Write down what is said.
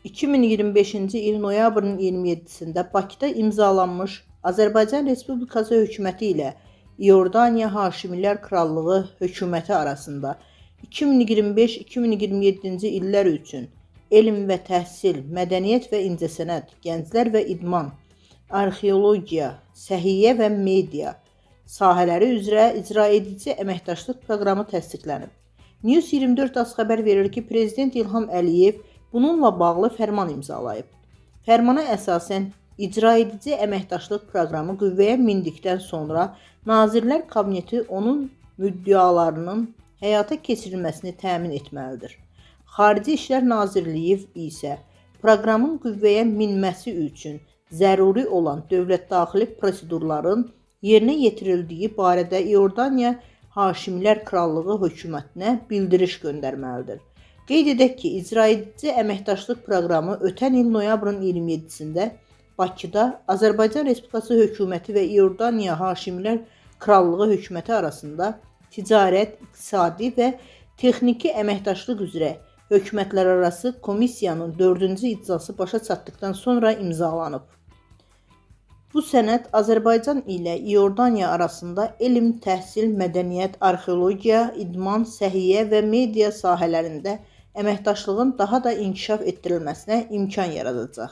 2025-ci il noyabrın 27-sində Bakıda imzalanmış Azərbaycan Respublikası hökuməti ilə İordaniya Haşimilər Krallığı hökuməti arasında 2025-2027-ci illər üçün elm və təhsil, mədəniyyət və incəsənət, gənclər və idman, arxeologiya, səhiyyə və media sahələri üzrə icra edici əməkdaşlıq proqramı təsdiqlənib. News 24 AS xəbər verir ki, Prezident İlham Əliyev bununla bağlı fərman imzalayıb. Fərmana əsasən icra edici əməkdaşlıq proqramı qüvvəyə mindikdən sonra Nazirlər Kabineti onun müddəalarının həyata keçirilməsini təmin etməlidir. Xarici İşlər Nazirliyi isə proqramın qüvvəyə minməsi üçün zəruri olan dövlətdaxili prosedurların yerinə yetirildiyi barədə İordaniya Haşimilər Krallığı hökumətinə bildiriş göndərməlidir. Qeyd edək ki, icra edici əməkdaşlıq proqramı ötən il noyabrın 27-sində Bakıda Azərbaycan Respublikası hökuməti və İordaniya Haşimilər Krallığı hökuməti arasında ticarət, iqtisadi və texniki əməkdaşlıq üzrə hökumətlərarası komissiyanın 4-cü icrası başa çatdıqdan sonra imzalanıb. Bu sənəd Azərbaycan ilə İordaniya arasında elm, təhsil, mədəniyyət, arxeologiya, idman, səhiyyə və media sahələrində əməkdaşlığın daha da inkişaf etdirilməsinə imkan yaradacaq.